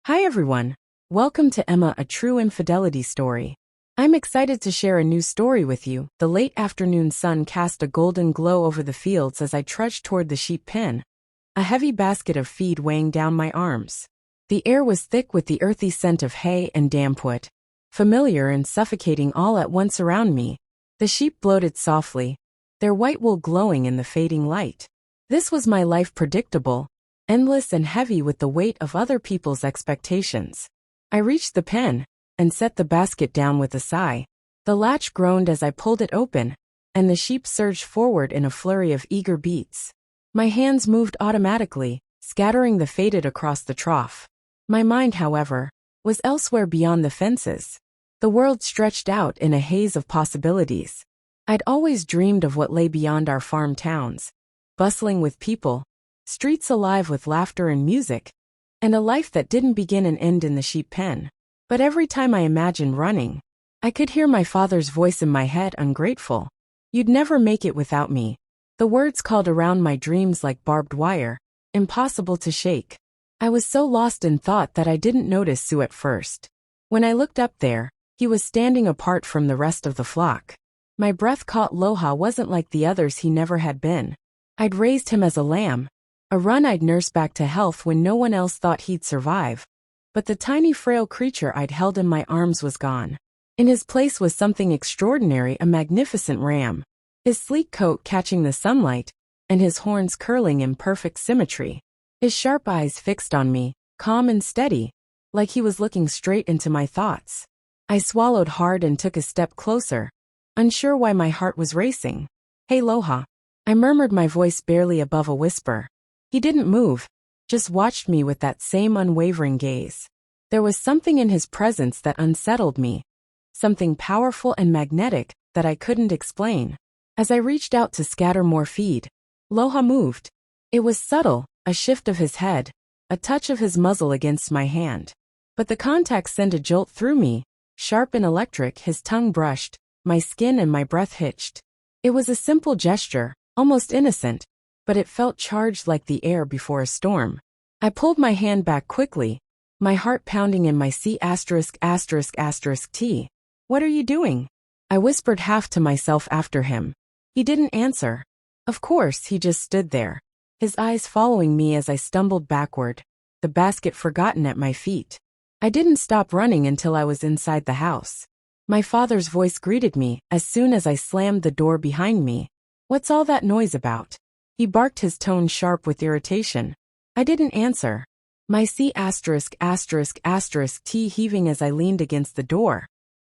Hi everyone. Welcome to Emma, a true infidelity story. I'm excited to share a new story with you. The late afternoon sun cast a golden glow over the fields as I trudged toward the sheep pen, a heavy basket of feed weighing down my arms. The air was thick with the earthy scent of hay and damp wood, familiar and suffocating all at once around me. The sheep bloated softly, their white wool glowing in the fading light. This was my life, predictable, endless and heavy with the weight of other people's expectations. I reached the pen and set the basket down with a sigh. The latch groaned as I pulled it open, and the sheep surged forward in a flurry of eager beats. My hands moved automatically, scattering the faded across the trough. My mind, however, was elsewhere beyond the fences. The world stretched out in a haze of possibilities. I'd always dreamed of what lay beyond our farm towns, bustling with people, streets alive with laughter and music, and a life that didn't begin and end in the sheep pen. But every time I imagined running, I could hear my father's voice in my head, ungrateful. You'd never make it without me. The words called around my dreams like barbed wire, impossible to shake. I was so lost in thought that I didn't notice Sue at first. When I looked up there, he was standing apart from the rest of the flock. My breath caught. Loha wasn't like the others, he never had been. I'd raised him as a lamb, a run I'd nursed back to health when no one else thought he'd survive. But the tiny frail creature I'd held in my arms was gone. In his place was something extraordinary, a magnificent ram, his sleek coat catching the sunlight, and his horns curling in perfect symmetry. His sharp eyes fixed on me, calm and steady, like he was looking straight into my thoughts. I swallowed hard and took a step closer, unsure why my heart was racing. Hey Loha, I murmured, my voice barely above a whisper. He didn't move, just watched me with that same unwavering gaze. There was something in his presence that unsettled me, something powerful and magnetic that I couldn't explain. As I reached out to scatter more feed, Loha moved. It was subtle, a shift of his head, a touch of his muzzle against my hand. But the contact sent a jolt through me, sharp and electric. His tongue brushed my skin and my breath hitched. It was a simple gesture, almost innocent, but it felt charged like the air before a storm. I pulled my hand back quickly, my heart pounding in my C********T. What are you doing? I whispered half to myself after him. He didn't answer. Of course, he just stood there, his eyes following me as I stumbled backward, the basket forgotten at my feet. I didn't stop running until I was inside the house. My father's voice greeted me as soon as I slammed the door behind me. What's all that noise about? He barked, his tone sharp with irritation. I didn't answer, my C******T heaving as I leaned against the door.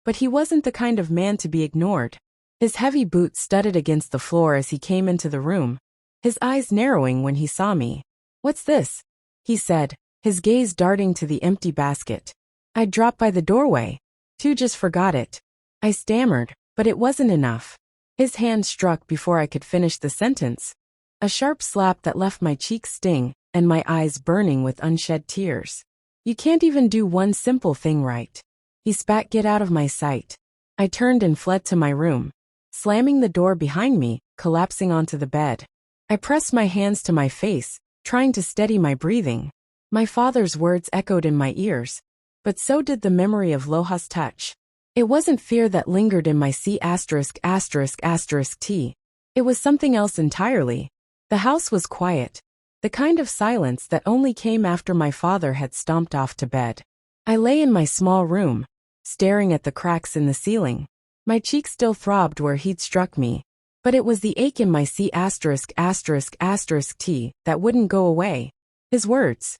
But he wasn't the kind of man to be ignored. His heavy boots studded against the floor as he came into the room, his eyes narrowing when he saw me. What's this? He said, his gaze darting to the empty basket. I'd dropped by the doorway. Too just forgot it. I stammered, but it wasn't enough. His hand struck before I could finish the sentence. A sharp slap that left my cheeks sting and my eyes burning with unshed tears. You can't even do one simple thing right. He spat. Get out of my sight. I turned and fled to my room, slamming the door behind me, collapsing onto the bed. I pressed my hands to my face, trying to steady my breathing. My father's words echoed in my ears, but so did the memory of Loha's touch. It wasn't fear that lingered in my C******T. It was something else entirely. The house was quiet, the kind of silence that only came after my father had stomped off to bed. I lay in my small room, staring at the cracks in the ceiling. My cheek still throbbed where he'd struck me, but it was the ache in my C*****T that wouldn't go away. His words.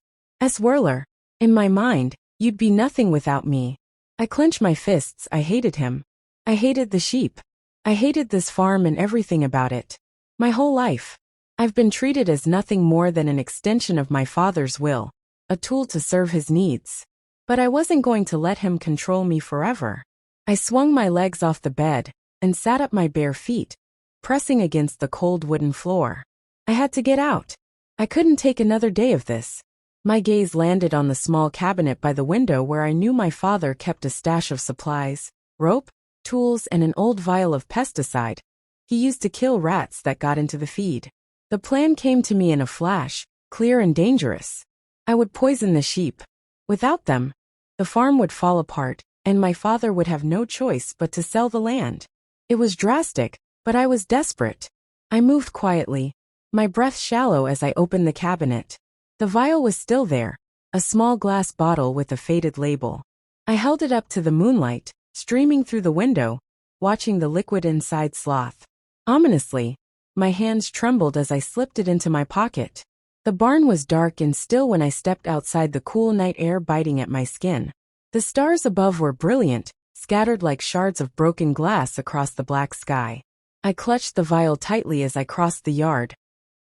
Whirler. In my mind, you'd be nothing without me. I clenched my fists. I hated him. I hated the sheep. I hated this farm and everything about it. My whole life, I've been treated as nothing more than an extension of my father's will, a tool to serve his needs. But I wasn't going to let him control me forever. I swung my legs off the bed and sat up, my bare feet pressing against the cold wooden floor. I had to get out. I couldn't take another day of this. My gaze landed on the small cabinet by the window where I knew my father kept a stash of supplies, rope, tools, and an old vial of pesticide he used to kill rats that got into the feed. The plan came to me in a flash, clear and dangerous. I would poison the sheep, Without them, the farm would fall apart, and my father would have no choice but to sell the land. It was drastic, but I was desperate. I moved quietly, my breath shallow as I opened the cabinet. The vial was still there, a small glass bottle with a faded label. I held it up to the moonlight, streaming through the window, watching the liquid inside sloth. Ominously, my hands trembled as I slipped it into my pocket. The barn was dark and still when I stepped outside, the cool night air biting at my skin. The stars above were brilliant, scattered like shards of broken glass across the black sky. I clutched the vial tightly as I crossed the yard,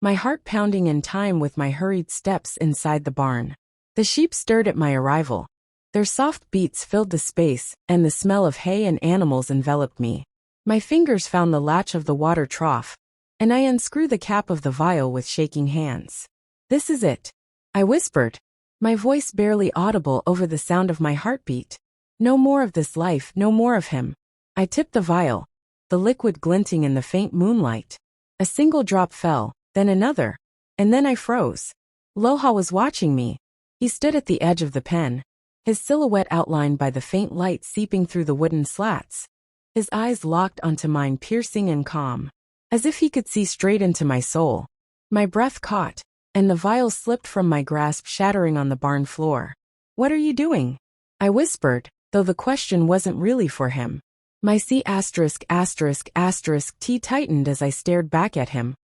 my heart pounding in time with my hurried steps inside the barn. The sheep stirred at my arrival. Their soft beats filled the space, and the smell of hay and animals enveloped me. My fingers found the latch of the water trough, and I unscrewed the cap of the vial with shaking hands. "This is it," I whispered, my voice barely audible over the sound of my heartbeat. No more of this life, no more of him. I tipped the vial, the liquid glinting in the faint moonlight. A single drop fell, then another, and then I froze. Loha was watching me. He stood at the edge of the pen, his silhouette outlined by the faint light seeping through the wooden slats. His eyes locked onto mine, piercing and calm, as if he could see straight into my soul. My breath caught, and the vial slipped from my grasp, shattering on the barn floor. "What are you doing?" I whispered, though the question wasn't really for him. My C****** T tightened as I stared back at him,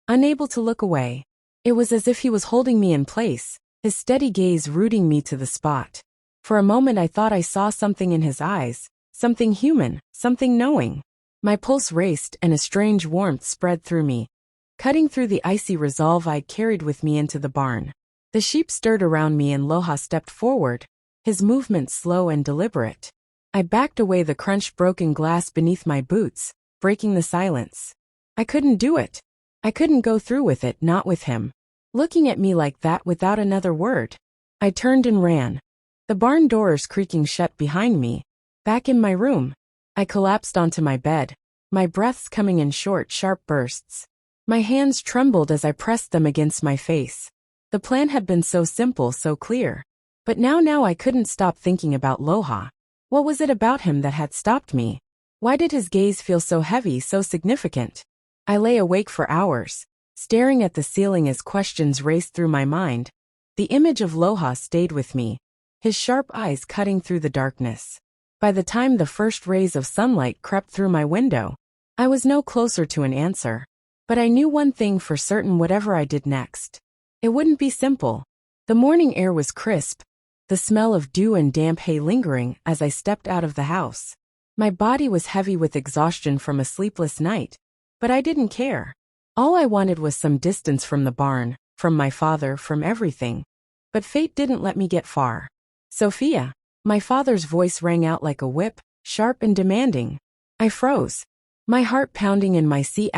unable to look away. It was as if he was holding me in place, his steady gaze rooting me to the spot. For a moment I thought I saw something in his eyes, something human, something knowing. My pulse raced and a strange warmth spread through me, cutting through the icy resolve I'd carried with me into the barn. The sheep stirred around me and Loha stepped forward, his movements slow and deliberate. I backed away, the crunch broken glass beneath my boots, breaking the silence. I couldn't do it. I couldn't go through with it, not with him looking at me like that without another word. I turned and ran, the barn doors creaking shut behind me. Back in my room, I collapsed onto my bed, my breaths coming in short, sharp bursts. My hands trembled as I pressed them against my face. The plan had been so simple, so clear. But now I couldn't stop thinking about Loha. What was it about him that had stopped me? Why did his gaze feel so heavy, so significant? I lay awake for hours, staring at the ceiling as questions raced through my mind. The image of Loha stayed with me, his sharp eyes cutting through the darkness. By the time the first rays of sunlight crept through my window, I was no closer to an answer. But I knew one thing for certain: whatever I did next, it wouldn't be simple. The morning air was crisp, the smell of dew and damp hay lingering as I stepped out of the house. My body was heavy with exhaustion from a sleepless night, but I didn't care. All I wanted was some distance from the barn, from my father, from everything. But fate didn't let me get far. "Sophia," my father's voice rang out like a whip, sharp and demanding. I froze, my heart pounding in my C******T.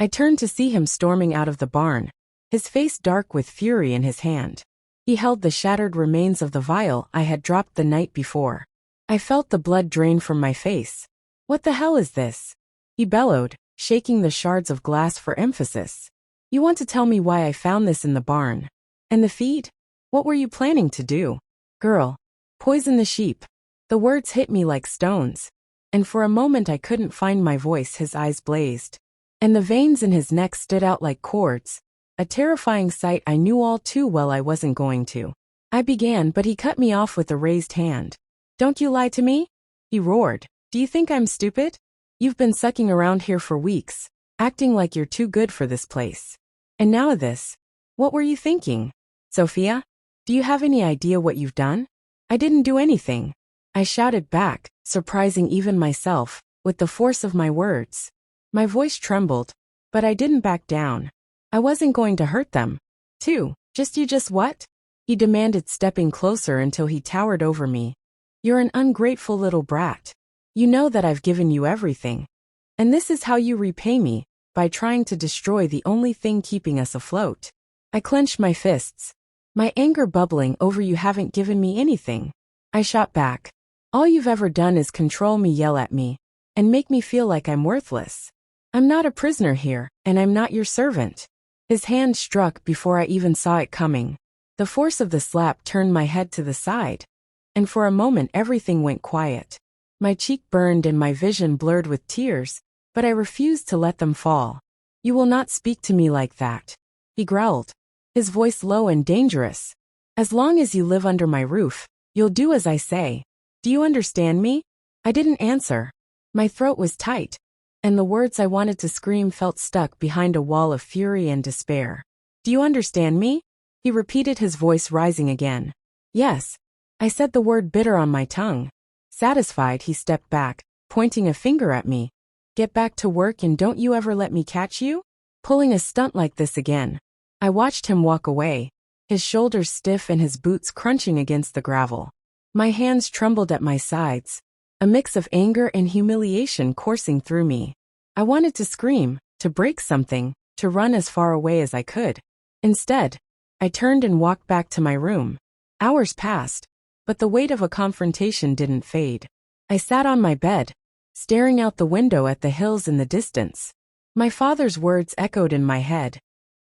I turned to see him storming out of the barn, his face dark with fury in his hand. He held the shattered remains of the vial I had dropped the night before. I felt the blood drain from my face. "What the hell is this?" he bellowed, shaking the shards of glass for emphasis. "You want to tell me why I found this in the barn? And the feed? What were you planning to do? Girl, poison the sheep." The words hit me like stones, and for a moment I couldn't find my voice. His eyes blazed, and the veins in his neck stood out like cords, a terrifying sight I knew all too well I wasn't going to. I began, but he cut me off with a raised hand. "Don't you lie to me?" he roared. "Do you think I'm stupid? You've been sucking around here for weeks, acting like you're too good for this place. And now this. What were you thinking? Sophia, do you have any idea what you've done?" "I didn't do anything," I shouted back, surprising even myself, with the force of my words. My voice trembled, but I didn't back down. I wasn't going to hurt them. "You just what?" he demanded, stepping closer until he towered over me. "You're an ungrateful little brat. You know that I've given you everything. And this is how you repay me, by trying to destroy the only thing keeping us afloat." I clenched my fists, my anger bubbling over. "You haven't given me anything," I shot back. "All you've ever done is control me, yell at me, and make me feel like I'm worthless. I'm not a prisoner here, and I'm not your servant." His hand struck before I even saw it coming. The force of the slap turned my head to the side, and for a moment everything went quiet. My cheek burned and my vision blurred with tears, but I refused to let them fall. "You will not speak to me like that," he growled, his voice low and dangerous. "As long as you live under my roof, you'll do as I say. Do you understand me?" I didn't answer. My throat was tight, and the words I wanted to scream felt stuck behind a wall of fury and despair. "Do you understand me?" he repeated, his voice rising again. "Yes," I said, the word bitter on my tongue. Satisfied, he stepped back, pointing a finger at me. "Get back to work and don't you ever let me catch you pulling a stunt like this again." I watched him walk away, his shoulders stiff and his boots crunching against the gravel. My hands trembled at my sides, a mix of anger and humiliation coursing through me. I wanted to scream, to break something, to run as far away as I could. Instead, I turned and walked back to my room. Hours passed, but the weight of a confrontation didn't fade. I sat on my bed, staring out the window at the hills in the distance. My father's words echoed in my head,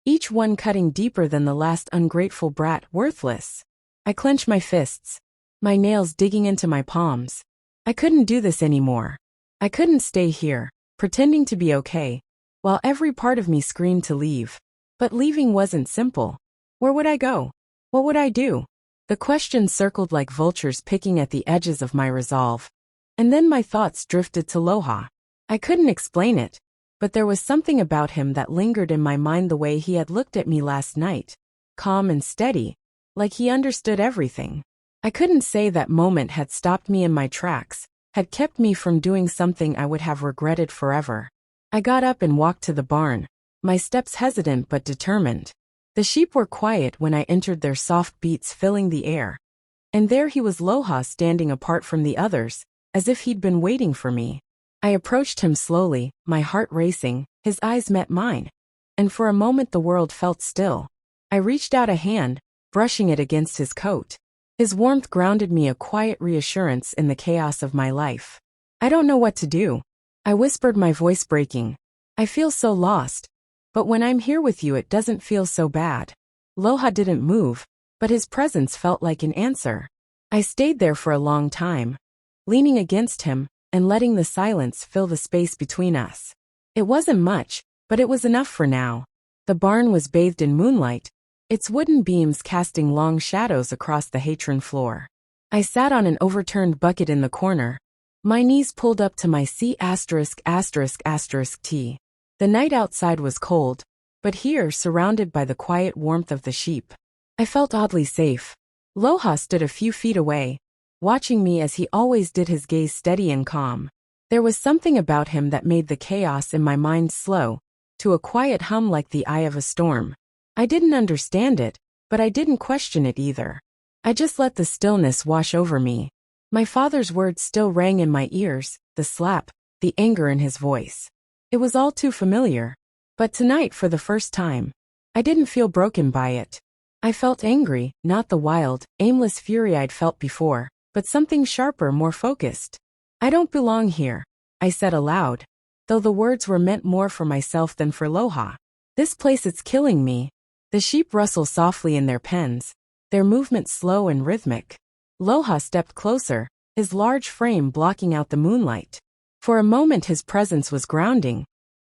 each one cutting deeper than the last. "Ungrateful brat, worthless." I clenched my fists, my nails digging into my palms. I couldn't do this anymore. I couldn't stay here, pretending to be okay, while every part of me screamed to leave. But leaving wasn't simple. Where would I go? What would I do? The questions circled like vultures picking at the edges of my resolve. And then my thoughts drifted to Loha. I couldn't explain it, but there was something about him that lingered in my mind, the way he had looked at me last night, calm and steady, like he understood everything. I couldn't say that moment had stopped me in my tracks, had kept me from doing something I would have regretted forever. I got up and walked to the barn, my steps hesitant but determined. The sheep were quiet when I entered, their soft beats filling the air. And there he was, Loha, standing apart from the others, as if he'd been waiting for me. I approached him slowly, my heart racing. His eyes met mine, and for a moment the world felt still. I reached out a hand, brushing it against his coat. His warmth grounded me, a quiet reassurance in the chaos of my life. "I don't know what to do," I whispered, my voice breaking. "I feel so lost. But when I'm here with you, it doesn't feel so bad." Loha didn't move, but his presence felt like an answer. I stayed there for a long time, leaning against him and letting the silence fill the space between us. It wasn't much, but it was enough for now. The barn was bathed in moonlight, its wooden beams casting long shadows across the hatron floor. I sat on an overturned bucket in the corner, my knees pulled up to my C********T. The night outside was cold, but here, surrounded by the quiet warmth of the sheep, I felt oddly safe. Loha stood a few feet away, watching me as he always did, his gaze steady and calm. There was something about him that made the chaos in my mind slow to a quiet hum, like the eye of a storm. I didn't understand it, but I didn't question it either. I just let the stillness wash over me. My father's words still rang in my ears, the slap, the anger in his voice. It was all too familiar. But tonight, for the first time, I didn't feel broken by it. I felt angry, not the wild, aimless fury I'd felt before, but something sharper, more focused. "I don't belong here," I said aloud, though the words were meant more for myself than for Loha. "This place, it's killing me." The sheep rustle softly in their pens, their movement slow and rhythmic. Loha stepped closer, his large frame blocking out the moonlight. For a moment his presence was grounding,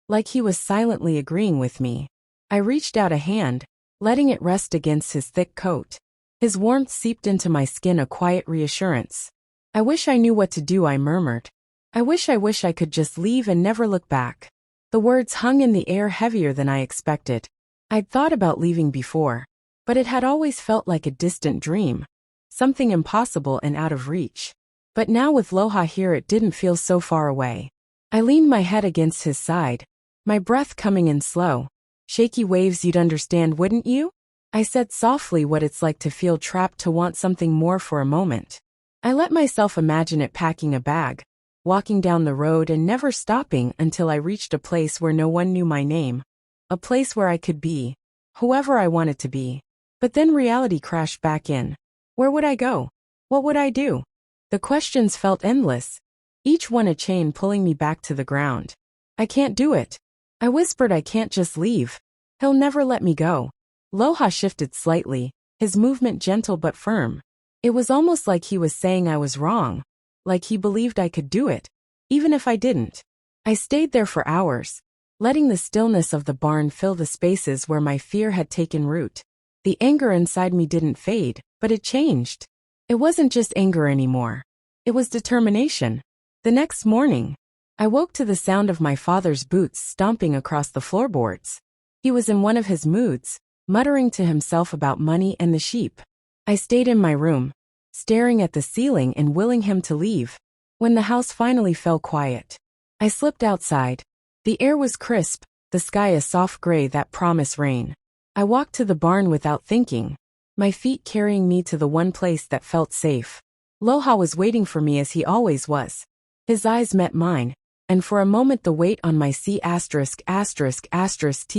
like he was silently agreeing with me. I reached out a hand, letting it rest against his thick coat. His warmth seeped into my skin, a quiet reassurance. "I wish I knew what to do," I murmured. I wish I could just leave and never look back." The words hung in the air, heavier than I expected. I'd thought about leaving before, but it had always felt like a distant dream, something impossible and out of reach. But now, with Loha here, it didn't feel so far away. I leaned my head against his side, my breath coming in slow. "Shaky waves, you'd understand, wouldn't you?" I said softly, what it's like to feel trapped, to want something more for a moment. I let myself imagine it, packing a bag, walking down the road and never stopping until I reached a place where no one knew my name. A place where I could be whoever I wanted to be. But then reality crashed back in. Where would I go? What would I do? The questions felt endless, each one a chain pulling me back to the ground. "I can't do it," I whispered. "I can't just leave. He'll never let me go." Loha shifted slightly, his movement gentle but firm. It was almost like he was saying I was wrong, like he believed I could do it, even if I didn't. I stayed there for hours, letting the stillness of the barn fill the spaces where my fear had taken root. The anger inside me didn't fade, but it changed. It wasn't just anger anymore. It was determination. The next morning, I woke to the sound of my father's boots stomping across the floorboards. He was in one of his moods, muttering to himself about money and the sheep. I stayed in my room, staring at the ceiling and willing him to leave. When the house finally fell quiet, I slipped outside. The air was crisp, the sky a soft gray that promised rain. I walked to the barn without thinking, my feet carrying me to the one place that felt safe. Loha was waiting for me as he always was. His eyes met mine, and for a moment the weight on my C*******T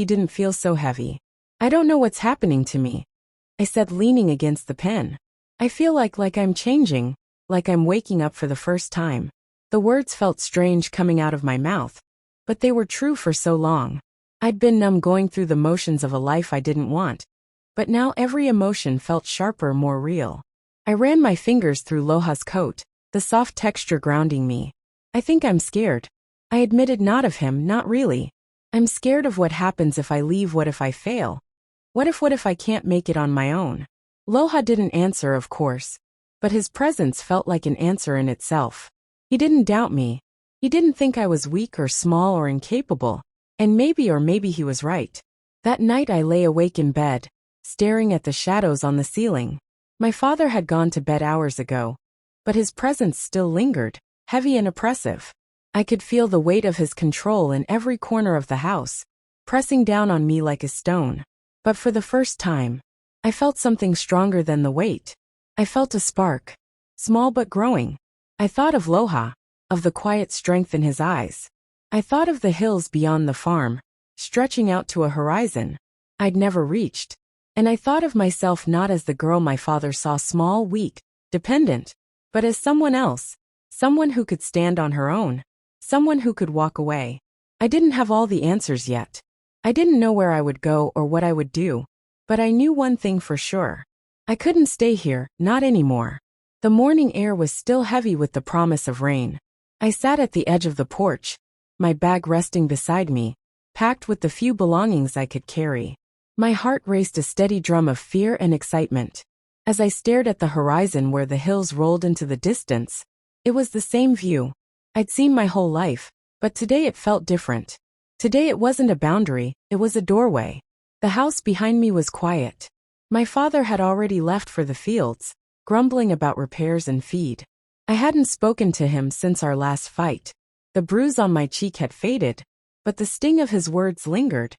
didn't feel so heavy. I don't know what's happening to me, I said, leaning against the pen. I feel like I'm changing, like I'm waking up for the first time. The words felt strange coming out of my mouth, but they were true for so long. I'd been numb going through the motions of a life I didn't want, but now every emotion felt sharper, more real. I ran my fingers through Loha's coat, the soft texture grounding me. I think I'm scared. I admitted, not of him, not really. I'm scared of what happens if I leave. What if I fail? What if I can't make it on my own? Loha didn't answer, of course, but his presence felt like an answer in itself. He didn't doubt me. He didn't think I was weak or small or incapable, and maybe he was right. That night I lay awake in bed, staring at the shadows on the ceiling. My father had gone to bed hours ago, but his presence still lingered, heavy and oppressive. I could feel the weight of his control in every corner of the house, pressing down on me like a stone. But for the first time, I felt something stronger than the weight. I felt a spark, small but growing. I thought of Loha, of the quiet strength in his eyes. I thought of the hills beyond the farm, stretching out to a horizon I'd never reached. And I thought of myself not as the girl my father saw, small, weak, dependent, but as someone else, someone who could stand on her own, someone who could walk away. I didn't have all the answers yet. I didn't know where I would go or what I would do, but I knew one thing for sure. I couldn't stay here, not anymore. The morning air was still heavy with the promise of rain. I sat at the edge of the porch, my bag resting beside me, packed with the few belongings I could carry. My heart raced a steady drum of fear and excitement. As I stared at the horizon where the hills rolled into the distance, it was the same view I'd seen my whole life, but today it felt different. Today it wasn't a boundary, it was a doorway. The house behind me was quiet. My father had already left for the fields, grumbling about repairs and feed. I hadn't spoken to him since our last fight. The bruise on my cheek had faded, but the sting of his words lingered,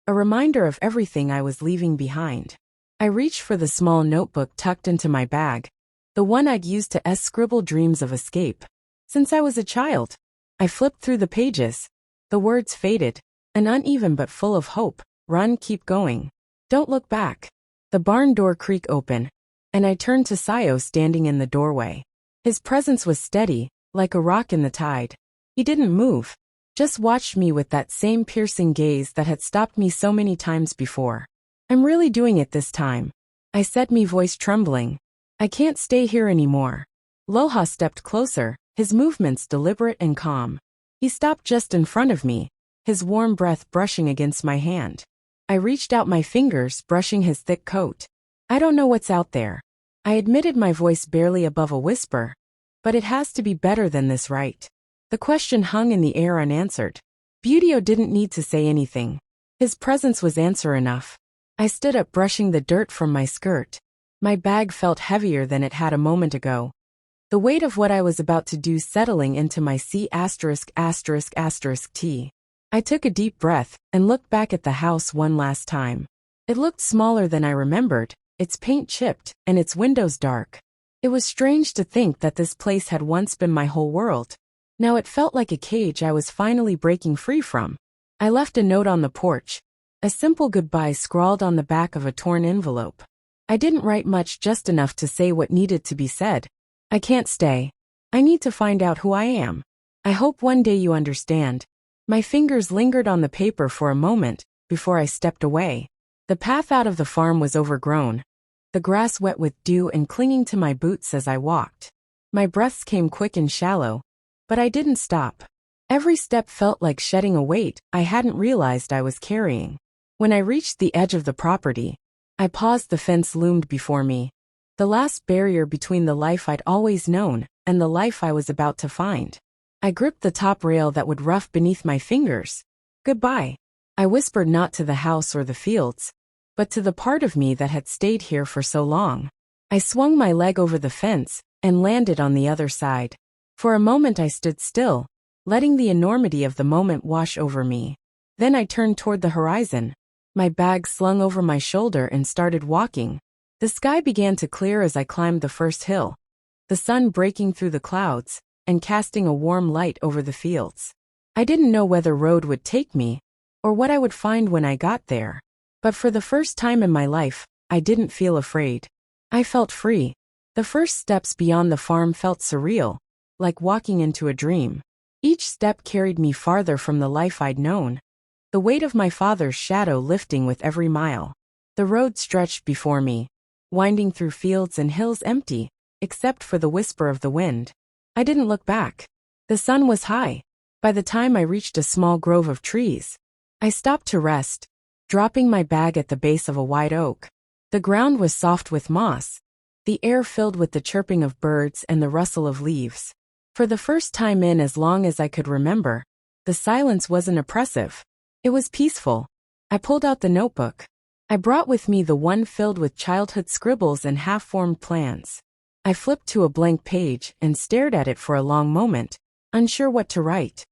a reminder of everything I was leaving behind. I reached for the small notebook tucked into my bag, the one I'd used to scribble dreams of escape since I was a child. I flipped through the pages. The words faded, an uneven but full of hope. Run, keep going. Don't look back. The barn door creaked open, and I turned to Sayo standing in the doorway. His presence was steady, like a rock in the tide. He didn't move, just watched me with that same piercing gaze that had stopped me so many times before. I'm really doing it this time, I said, my voice trembling. I can't stay here anymore. Loha stepped closer, his movements deliberate and calm. He stopped just in front of me, his warm breath brushing against my hand. I reached out my fingers, brushing his thick coat. I don't know what's out there, I admitted, my voice barely above a whisper. But it has to be better than this, right? The question hung in the air unanswered. Budio didn't need to say anything. His presence was answer enough. I stood up, brushing the dirt from my skirt. My bag felt heavier than it had a moment ago. The weight of what I was about to do settling into my C*******T. I took a deep breath and looked back at the house one last time. It looked smaller than I remembered, its paint chipped and its windows dark. It was strange to think that this place had once been my whole world. Now it felt like a cage I was finally breaking free from. I left a note on the porch, a simple goodbye scrawled on the back of a torn envelope. I didn't write much, just enough to say what needed to be said. I can't stay. I need to find out who I am. I hope one day you understand. My fingers lingered on the paper for a moment before I stepped away. The path out of the farm was overgrown, the grass wet with dew and clinging to my boots as I walked. My breaths came quick and shallow, but I didn't stop. Every step felt like shedding a weight I hadn't realized I was carrying. When I reached the edge of the property, I paused. The fence loomed before me, the last barrier between the life I'd always known and the life I was about to find. I gripped the top rail that would rough beneath my fingers. Goodbye, I whispered, not to the house or the fields, but to the part of me that had stayed here for so long. I swung my leg over the fence and landed on the other side. For a moment I stood still, letting the enormity of the moment wash over me. Then I turned toward the horizon, my bag slung over my shoulder, and started walking. The sky began to clear as I climbed the first hill, the sun breaking through the clouds and casting a warm light over the fields. I didn't know where the road would take me or what I would find when I got there. But for the first time in my life, I didn't feel afraid. I felt free. The first steps beyond the farm felt surreal, like walking into a dream. Each step carried me farther from the life I'd known, the weight of my father's shadow lifting with every mile. The road stretched before me, winding through fields and hills empty, except for the whisper of the wind. I didn't look back. The sun was high. By the time I reached a small grove of trees, I stopped to rest, dropping my bag at the base of a wide oak. The ground was soft with moss, the air filled with the chirping of birds and the rustle of leaves. For the first time in as long as I could remember, the silence wasn't oppressive. It was peaceful. I pulled out the notebook I brought with me, the one filled with childhood scribbles and half-formed plans. I flipped to a blank page and stared at it for a long moment, unsure what to write.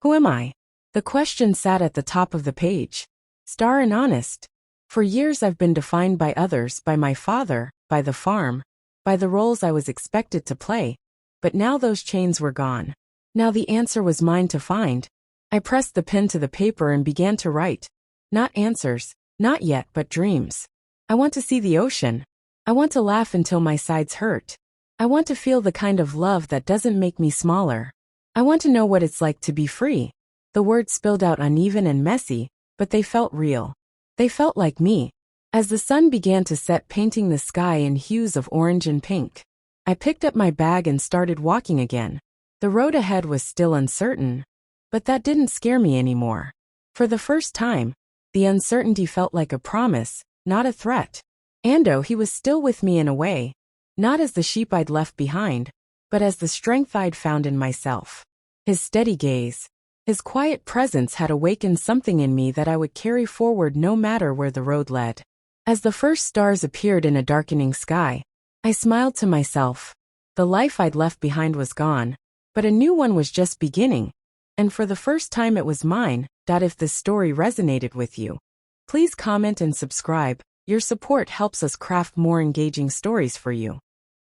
Who am I? The question sat at the top of the page. Star and honest. For years I've been defined by others, by my father, by the farm, by the roles I was expected to play. But now those chains were gone. Now the answer was mine to find. I pressed the pen to the paper and began to write. Not answers, not yet, but dreams. I want to see the ocean. I want to laugh until my sides hurt. I want to feel the kind of love that doesn't make me smaller. I want to know what it's like to be free. The words spilled out uneven and messy, but they felt real. They felt like me. As the sun began to set, painting the sky in hues of orange and pink, I picked up my bag and started walking again. The road ahead was still uncertain, but that didn't scare me anymore. For the first time, the uncertainty felt like a promise, not a threat. Ando, he was still with me in a way, not as the sheep I'd left behind, but as the strength I'd found in myself. His steady gaze, his quiet presence had awakened something in me that I would carry forward no matter where the road led. As the first stars appeared in a darkening sky, I smiled to myself. The life I'd left behind was gone, but a new one was just beginning. And for the first time it was mine. If this story resonated with you, please comment and subscribe. Your support helps us craft more engaging stories for you.